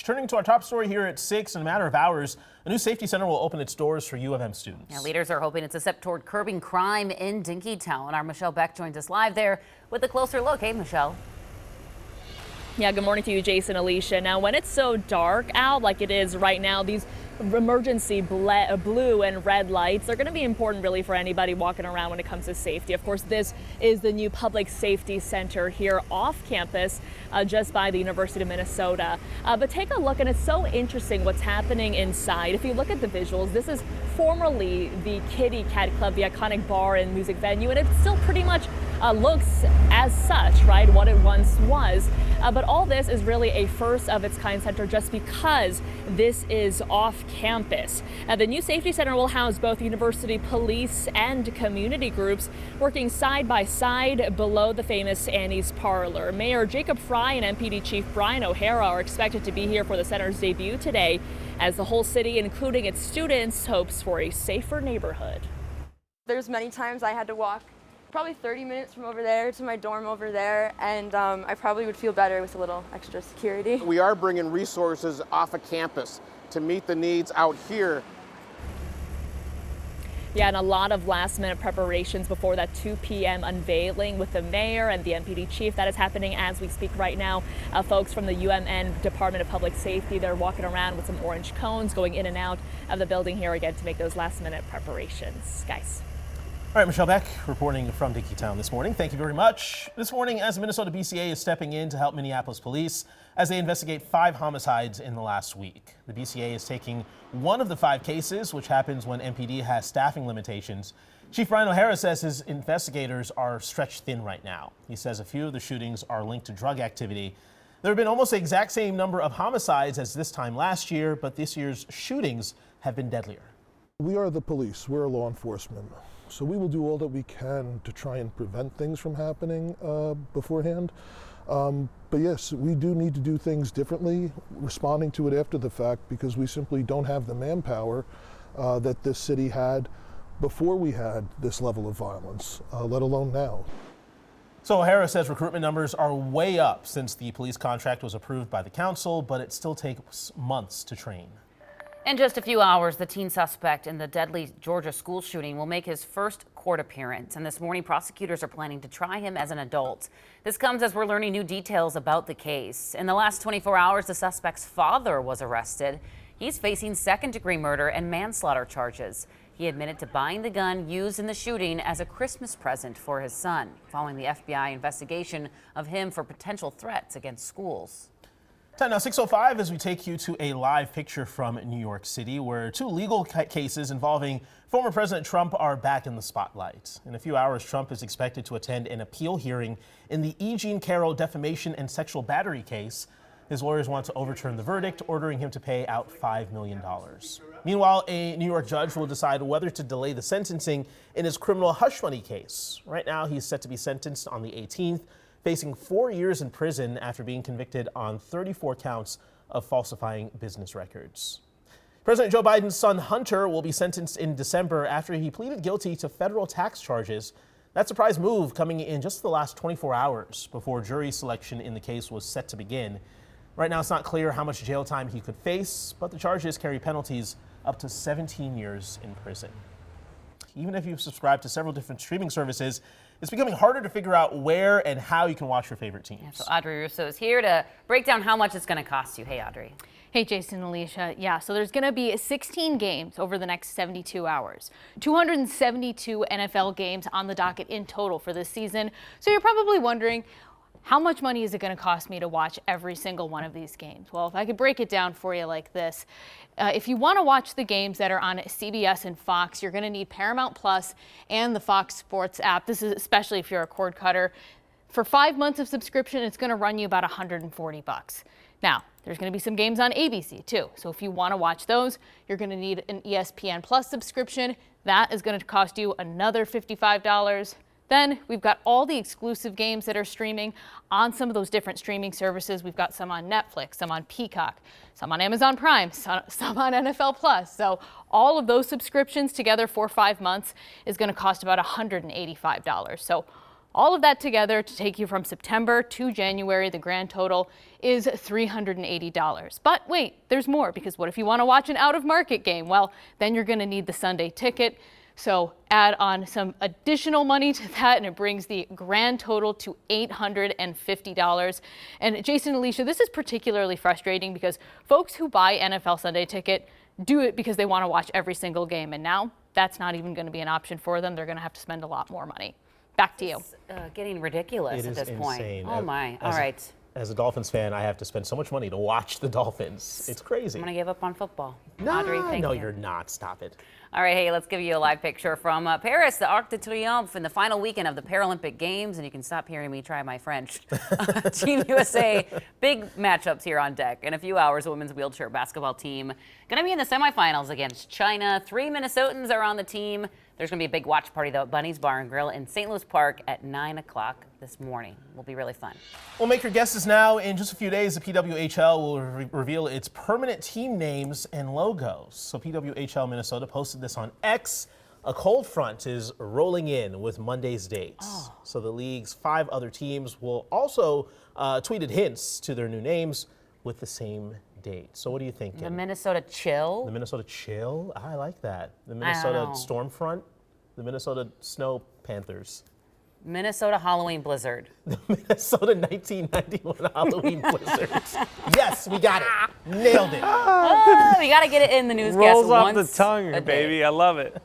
Turning to our top story here at 6, in a matter of hours, a new safety center will open its doors for U of M students. Yeah, leaders are hoping it's a step toward curbing crime in Dinkytown. Our Michelle Beck joins us live there with a closer look. Hey, Michelle. Yeah, good morning to you, Jason, Alicia. Now, when it's so dark out like it is right now, these emergency blue and red lights are going to be important really for anybody walking around when it comes to safety. Of course, this is the new public safety center here off campus just by the University of Minnesota. But take a look, and it's so interesting what's happening inside. If you look at the visuals, this is formerly the Kitty Cat Club, the iconic bar and music venue, and it still pretty much looks as such, right, what it once was. But all this is really a first of its kind center just because this is off campus. The new safety center will house both university police and community groups working side by side below the famous Annie's Parlor. Mayor Jacob Fry and MPD Chief Brian O'Hara are expected to be here for the center's debut today as the whole city, including its students, hopes for a safer neighborhood. There's many times I had to walk probably 30 minutes from over there to my dorm over there, and I probably would feel better with a little extra security. We are bringing resources off of campus to meet the needs out here. Yeah, and a lot of last-minute preparations before that 2 p.m. unveiling with the mayor and the MPD chief. That is happening as we speak right now. Folks from the UMN Department of Public Safety, they're walking around with some orange cones going in and out of the building here again to make those last-minute preparations. Guys. All right, Michelle Beck reporting from Dinkytown this morning. Thank you very much. This morning, as Minnesota BCA is stepping in to help Minneapolis police as they investigate 5 homicides in the last week. The BCA is taking one of the 5 cases, which happens when MPD has staffing limitations. Chief Brian O'Hara says his investigators are stretched thin right now. He says a few of the shootings are linked to drug activity. There have been almost the exact same number of homicides as this time last year, but this year's shootings have been deadlier. We are the police. We're law enforcement. So we will do all that we can to try and prevent things from happening beforehand. But yes, we do need to do things differently, responding to it after the fact, because we simply don't have the manpower that this city had before we had this level of violence, let alone now. So O'Hara says recruitment numbers are way up since the police contract was approved by the council, but it still takes months to train. In just a few hours, the teen suspect in the deadly Georgia school shooting will make his first court appearance. And this morning, prosecutors are planning to try him as an adult. This comes as we're learning new details about the case. In the last 24 hours, the suspect's father was arrested. He's facing second-degree murder and manslaughter charges. He admitted to buying the gun used in the shooting as a Christmas present for his son, following the FBI investigation of him for potential threats against schools. Time now 6:05 as we take you to a live picture from New York City, where 2 legal cases involving former President Trump are back in the spotlight. In a few hours, Trump is expected to attend an appeal hearing in the E. Jean Carroll defamation and sexual battery case. His lawyers want to overturn the verdict, ordering him to pay out $5 million. Meanwhile, a New York judge will decide whether to delay the sentencing in his criminal hush money case. Right now, he's set to be sentenced on the 18th. Facing 4 years in prison after being convicted on 34 counts of falsifying business records. President Joe Biden's son Hunter will be sentenced in December after he pleaded guilty to federal tax charges. That surprise move coming in just the last 24 hours before jury selection in the case was set to begin. Right now, it's not clear how much jail time he could face, but the charges carry penalties up to 17 years in prison. Even if you've subscribed to several different streaming services, it's becoming harder to figure out where and how you can watch your favorite teams. Yeah, so Audrey Russo is here to break down how much it's going to cost you. Hey, Audrey. Hey, Jason, Alicia. Yeah, so there's going to be 16 games over the next 72 hours. 272 NFL games on the docket in total for this season. So you're probably wondering, how much money is it going to cost me to watch every single one of these games? Well, if I could break it down for you like this, if you want to watch the games that are on CBS and Fox, you're going to need Paramount Plus and the Fox Sports app. This is especially if you're a cord cutter. For 5 months of subscription, it's going to run you about $140. Now, there's going to be some games on ABC too. So if you want to watch those, you're going to need an ESPN Plus subscription. That is going to cost you another $55. Then we've got all the exclusive games that are streaming on some of those different streaming services. We've got some on Netflix, some on Peacock, some on Amazon Prime, some on NFL Plus. So all of those subscriptions together for 5 months is going to cost about $185. So All of that together to take you from September to January, the grand total is $380. But wait, there's more, because what if you want to watch an out-of-market game? Well, then you're going to need the Sunday ticket. So add on some additional money to that, and it brings the grand total to $850. And Jason and Alicia, this is particularly frustrating because folks who buy NFL Sunday ticket do it because they want to watch every single game. And now that's not even going to be an option for them. They're going to have to spend a lot more money. Back to you. It's getting ridiculous at this point. Insane. Oh my. All right. As a Dolphins fan, I have to spend so much money to watch the Dolphins. It's crazy. I'm going to give up on football. No, Audrey, thank no, you. you're not. Stop it. All right, hey, let's give you a live picture from Paris, the Arc de Triomphe, in the final weekend of the Paralympic Games. And you can stop hearing me try my French. Team USA, big matchups here on deck. In a few hours, the women's wheelchair basketball team going to be in the semifinals against China. 3 Minnesotans are on the team. There's going to be a big watch party, though, at Bunny's Bar and Grill in St. Louis Park at 9 o'clock this morning. Will be really fun. We'll make your guesses now. In just a few days, the PWHL will reveal its permanent team names and logos. So PWHL Minnesota posted this on X. A cold front is rolling in with Monday's dates. So the league's 5 other teams will also tweeted hints to their new names with the same date. So what do you think? The Minnesota Chill. The Minnesota Chill? I like that. The Minnesota know. Stormfront. The Minnesota Snow Panthers. Minnesota Halloween Blizzard. The Minnesota 1991 Halloween Blizzard. Yes, we got it. Nailed it. Oh, we got to get it in the newscast Rolls off once the tongue, a day. baby. I love it.